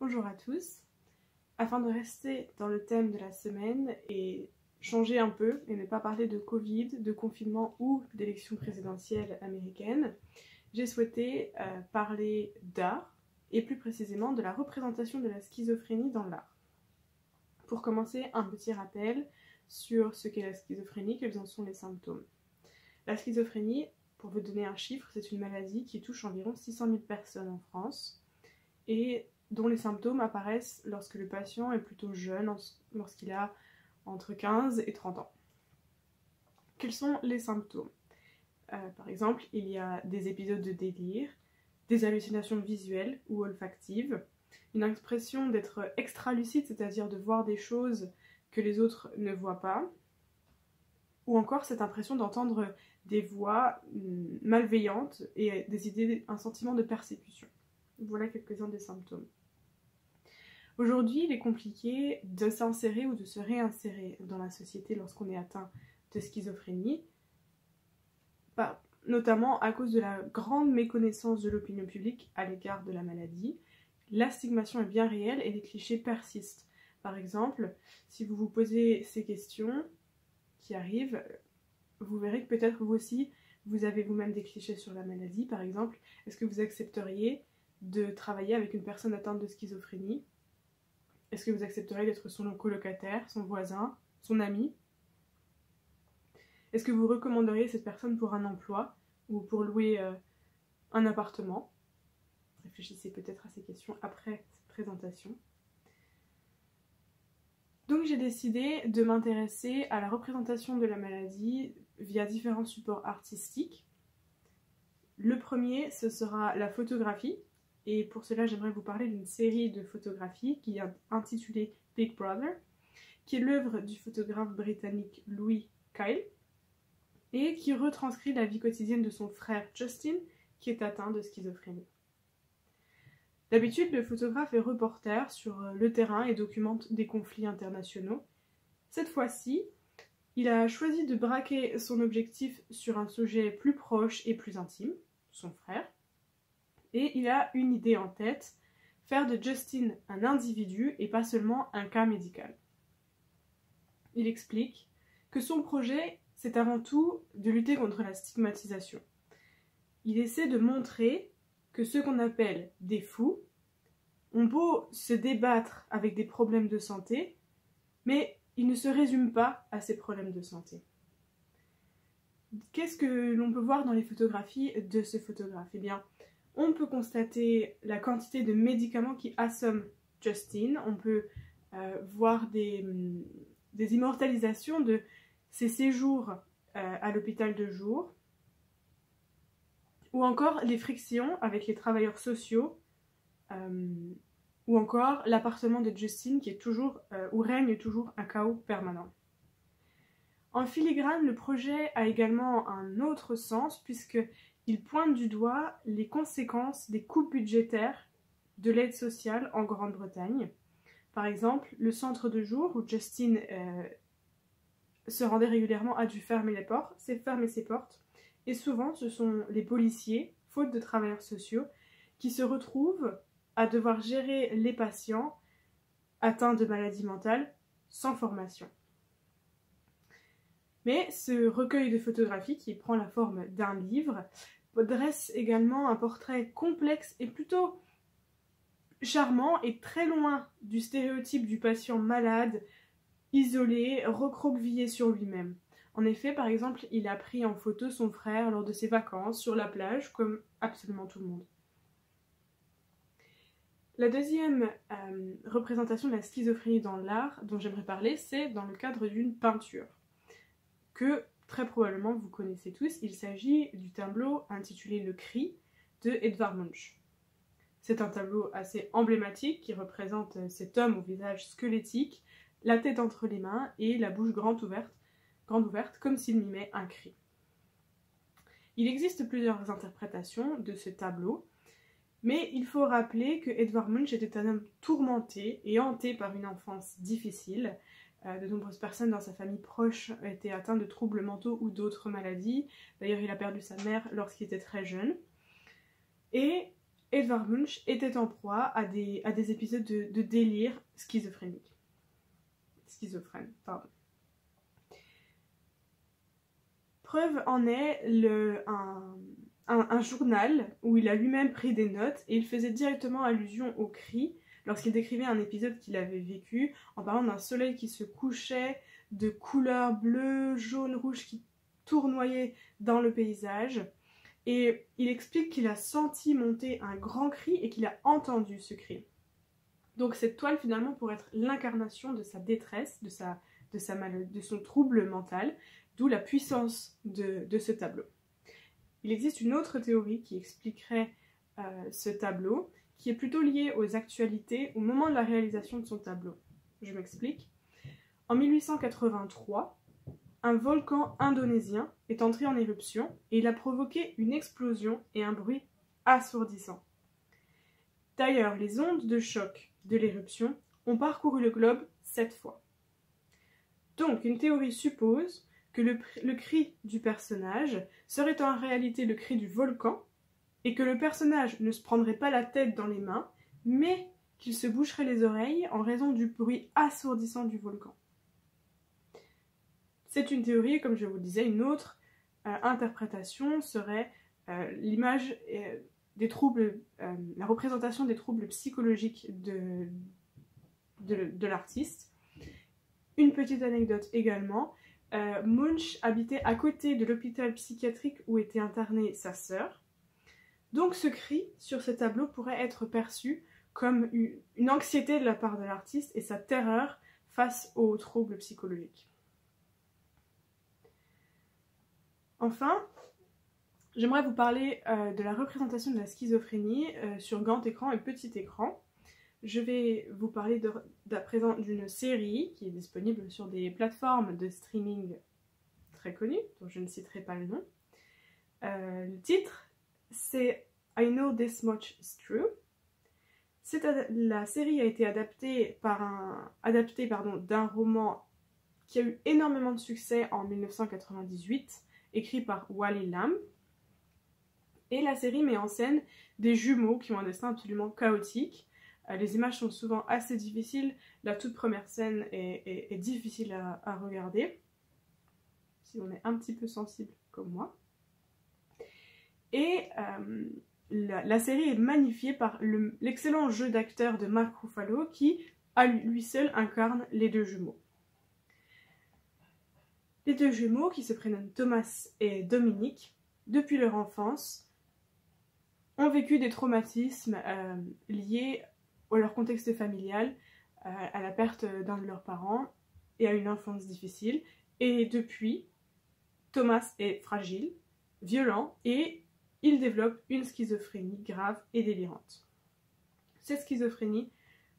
Bonjour à tous. Afin de rester dans le thème de la semaine et changer un peu et ne pas parler de Covid, de confinement ou d'élections présidentielles américaines, j'ai souhaité parler d'art et plus précisément de la représentation de la schizophrénie dans l'art. Pour commencer, un petit rappel sur ce qu'est la schizophrénie, quels en sont les symptômes. La schizophrénie, pour vous donner un chiffre, c'est une maladie qui touche environ 600 000 personnes en France et dont les symptômes apparaissent lorsque le patient est plutôt jeune, lorsqu'il a entre 15 et 30 ans. Quels sont les symptômes ? Par exemple, il y a des épisodes de délire, des hallucinations visuelles ou olfactives, une impression d'être extra-lucide, c'est-à-dire de voir des choses que les autres ne voient pas, ou encore cette impression d'entendre des voix malveillantes et un sentiment de persécution. Voilà quelques-uns des symptômes. Aujourd'hui, il est compliqué de s'insérer ou de se réinsérer dans la société lorsqu'on est atteint de schizophrénie, notamment à cause de la grande méconnaissance de l'opinion publique à l'égard de la maladie. La stigmatisation est bien réelle et les clichés persistent. Par exemple, si vous vous posez ces questions qui arrivent, vous verrez que peut-être vous aussi, vous avez vous-même des clichés sur la maladie. Par exemple, est-ce que vous accepteriez de travailler avec une personne atteinte de schizophrénie ? Est-ce que vous accepteriez d'être son colocataire, son voisin, son ami ? Est-ce que vous recommanderiez cette personne pour un emploi ou pour louer un appartement ? Réfléchissez peut-être à ces questions après cette présentation. Donc j'ai décidé de m'intéresser à la représentation de la maladie via différents supports artistiques. Le premier, ce sera la photographie. Et pour cela, j'aimerais vous parler d'une série de photographies qui est intitulée Big Brother, qui est l'œuvre du photographe britannique Louis Kyle, et qui retranscrit la vie quotidienne de son frère Justin, qui est atteint de schizophrénie. D'habitude, le photographe est reporter sur le terrain et documente des conflits internationaux. Cette fois-ci, il a choisi de braquer son objectif sur un sujet plus proche et plus intime, son frère, et il a une idée en tête, faire de Justin un individu et pas seulement un cas médical. Il explique que son projet, c'est avant tout de lutter contre la stigmatisation. Il essaie de montrer que ceux qu'on appelle des fous ont beau se débattre avec des problèmes de santé, mais ils ne se résument pas à ces problèmes de santé. Qu'est-ce que l'on peut voir dans les photographies de ce photographe ? Eh bien, on peut constater la quantité de médicaments qui assomment Justin. On peut voir des immortalisations de ses séjours à l'hôpital de jour, ou encore les frictions avec les travailleurs sociaux, ou encore l'appartement de Justin qui est toujours, où règne toujours un chaos permanent. En filigrane, le projet a également un autre sens puisqu'il pointe du doigt les conséquences des coupes budgétaires de l'aide sociale en Grande-Bretagne. Par exemple, le centre de jour où Justin se rendait régulièrement a dû fermer ses portes. Et souvent, ce sont les policiers, faute de travailleurs sociaux, qui se retrouvent à devoir gérer les patients atteints de maladies mentales sans formation. Mais ce recueil de photographies, qui prend la forme d'un livre, dresse également un portrait complexe et plutôt charmant et très loin du stéréotype du patient malade, isolé, recroquevillé sur lui-même. En effet, par exemple, il a pris en photo son frère lors de ses vacances sur la plage, comme absolument tout le monde. La deuxième représentation de la schizophrénie dans l'art dont j'aimerais parler, c'est dans le cadre d'une peinture, que très probablement vous connaissez tous. Il s'agit du tableau intitulé Le Cri de Edvard Munch. C'est un tableau assez emblématique qui représente cet homme au visage squelettique, la tête entre les mains et la bouche grande ouverte, comme s'il mimait un cri. Il existe plusieurs interprétations de ce tableau, mais il faut rappeler que Edvard Munch était un homme tourmenté et hanté par une enfance difficile. De nombreuses personnes dans sa famille proche étaient atteintes de troubles mentaux ou d'autres maladies. D'ailleurs, il a perdu sa mère lorsqu'il était très jeune. Et Edvard Munch était en proie à des épisodes de délire schizophrénique. Schizophrène, pardon. Preuve en est un journal où il a lui-même pris des notes et il faisait directement allusion aux cris lorsqu'il décrivait un épisode qu'il avait vécu en parlant d'un soleil qui se couchait, de couleurs bleues, jaunes, rouges qui tournoyaient dans le paysage. Et il explique qu'il a senti monter un grand cri et qu'il a entendu ce cri. Donc cette toile finalement pourrait être l'incarnation de sa détresse, de son trouble mental, d'où la puissance de ce tableau. Il existe une autre théorie qui expliquerait ce tableau, qui est plutôt liée aux actualités au moment de la réalisation de son tableau. Je m'explique. En 1883, un volcan indonésien est entré en éruption et il a provoqué une explosion et un bruit assourdissant. D'ailleurs, les ondes de choc de l'éruption ont parcouru le globe 7 fois. Donc, une théorie suppose que le cri du personnage serait en réalité le cri du volcan et que le personnage ne se prendrait pas la tête dans les mains, mais qu'il se boucherait les oreilles en raison du bruit assourdissant du volcan. C'est une théorie, comme je vous le disais, une autre interprétation serait l'image des troubles, la représentation des troubles psychologiques de l'artiste. Une petite anecdote également, Munch habitait à côté de l'hôpital psychiatrique où était internée sa sœur. Donc ce cri sur ce tableau pourrait être perçu comme une anxiété de la part de l'artiste et sa terreur face aux troubles psychologiques. Enfin, j'aimerais vous parler de la représentation de la schizophrénie sur grand écran et petit écran. Je vais vous parler à présent d'une série qui est disponible sur des plateformes de streaming très connues, dont je ne citerai pas le nom. Le titre, c'est I Know This Much Is True. La série a été adaptée d'un roman qui a eu énormément de succès en 1998, écrit par Wally Lamb. Et la série met en scène des jumeaux qui ont un destin absolument chaotique. Les images sont souvent assez difficiles. La toute première scène est difficile à regarder, si on est un petit peu sensible comme moi. Et la série est magnifiée par l'excellent jeu d'acteur de Mark Ruffalo qui, à lui seul, incarne les deux jumeaux. Les deux jumeaux, qui se prénomment Thomas et Dominic, depuis leur enfance, ont vécu des traumatismes liés à leur contexte familial, à la perte d'un de leurs parents et à une enfance difficile. Et depuis, Thomas est fragile, violent et il développe une schizophrénie grave et délirante. Cette schizophrénie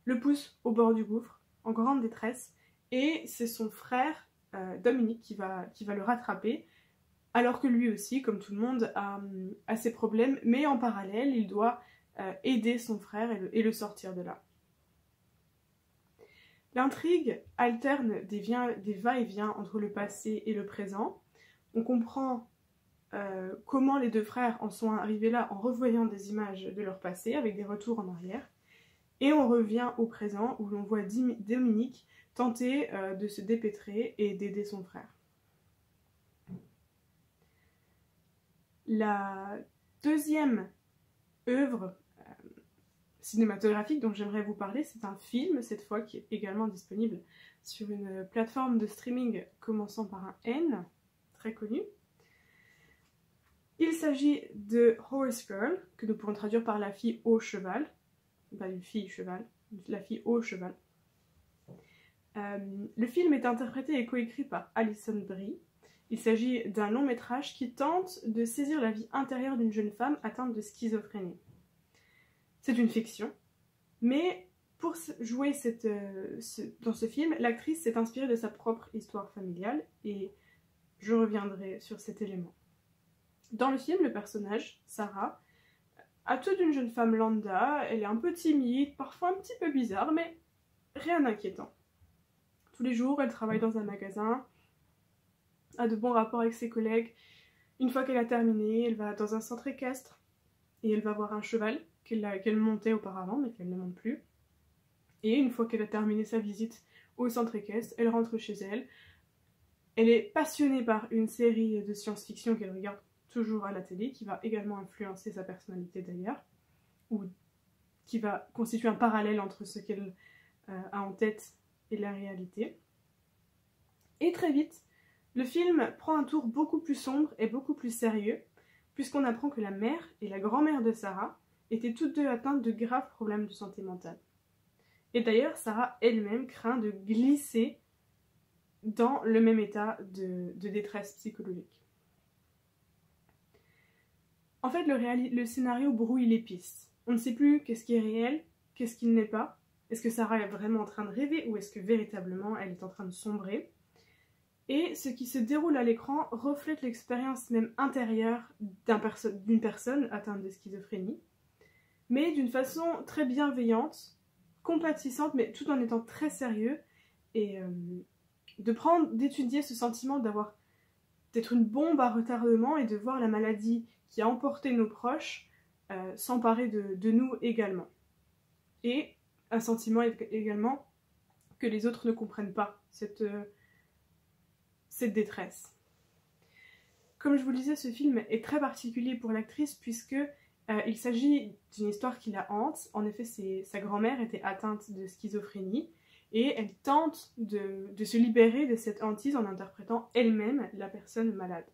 le pousse au bord du gouffre, en grande détresse, et c'est son frère Dominic qui va le rattraper, alors que lui aussi, comme tout le monde, a ses problèmes, mais en parallèle, il doit aider son frère et le sortir de là. L'intrigue alterne des va-et-vient entre le passé et le présent. On comprend comment les deux frères en sont arrivés là en revoyant des images de leur passé, avec des retours en arrière. Et on revient au présent, où l'on voit Dominic tenter de se dépêtrer et d'aider son frère. La deuxième œuvre cinématographique dont j'aimerais vous parler, c'est un film, cette fois, qui est également disponible sur une plateforme de streaming commençant par un N, très connu. Il s'agit de Horse Girl, que nous pourrons traduire par la fille au cheval, pas une fille cheval, la fille au cheval. Le film est interprété et coécrit par Alison Brie. Il s'agit d'un long métrage qui tente de saisir la vie intérieure d'une jeune femme atteinte de schizophrénie. C'est une fiction, mais pour jouer dans ce film, l'actrice s'est inspirée de sa propre histoire familiale et je reviendrai sur cet élément. Dans le film, le personnage, Sarah, a tout d'une jeune femme lambda, elle est un peu timide, parfois un petit peu bizarre, mais rien d'inquiétant. Tous les jours, elle travaille dans un magasin, a de bons rapports avec ses collègues. Une fois qu'elle a terminé, elle va dans un centre équestre et elle va voir un cheval qu'elle montait auparavant, mais qu'elle ne monte plus. Et une fois qu'elle a terminé sa visite au centre équestre, elle rentre chez elle. Elle est passionnée par une série de science-fiction qu'elle regarde toujours à la télé, qui va également influencer sa personnalité d'ailleurs, ou qui va constituer un parallèle entre ce qu'elle a en tête et la réalité. Et très vite, le film prend un tour beaucoup plus sombre et beaucoup plus sérieux, puisqu'on apprend que la mère et la grand-mère de Sarah étaient toutes deux atteintes de graves problèmes de santé mentale. Et d'ailleurs, Sarah elle-même craint de glisser dans le même état de détresse psychologique. En fait, le scénario brouille les pistes. On ne sait plus qu'est-ce qui est réel, qu'est-ce qui ne l'est pas. Est-ce que Sarah est vraiment en train de rêver ou est-ce que véritablement elle est en train de sombrer? Et ce qui se déroule à l'écran reflète l'expérience même intérieure d'une personne atteinte de schizophrénie, mais d'une façon très bienveillante, compatissante, mais tout en étant très sérieux, et d'étudier ce sentiment d'être une bombe à retardement et de voir la maladie qui a emporté nos proches s'emparer de nous également. Et un sentiment également que les autres ne comprennent pas cette détresse. Comme je vous le disais, ce film est très particulier pour l'actrice puisque il s'agit d'une histoire qui la hante. En effet, sa grand-mère était atteinte de schizophrénie et elle tente de se libérer de cette hantise en interprétant elle-même la personne malade.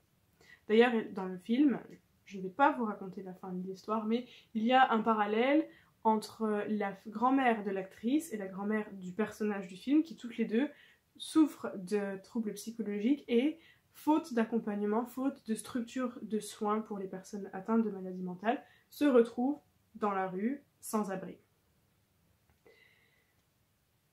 D'ailleurs, dans le film, je ne vais pas vous raconter la fin de l'histoire, mais il y a un parallèle entre la grand-mère de l'actrice et la grand-mère du personnage du film qui toutes les deux souffrent de troubles psychologiques et, faute d'accompagnement, faute de structure de soins pour les personnes atteintes de maladies mentales, se retrouvent dans la rue sans abri.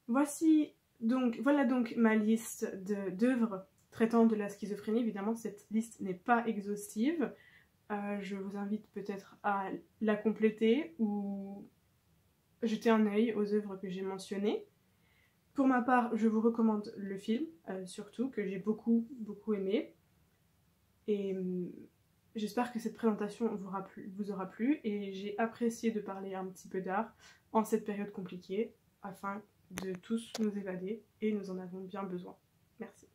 Voilà donc ma liste d'œuvres traitant de la schizophrénie. Évidemment, cette liste n'est pas exhaustive. Je vous invite peut-être à la compléter ou jeter un œil aux œuvres que j'ai mentionnées. Pour ma part, je vous recommande le film, surtout, que j'ai beaucoup aimé. Et j'espère que cette présentation vous aura plu et j'ai apprécié de parler un petit peu d'art en cette période compliquée afin de tous nous évader et nous en avons bien besoin. Merci.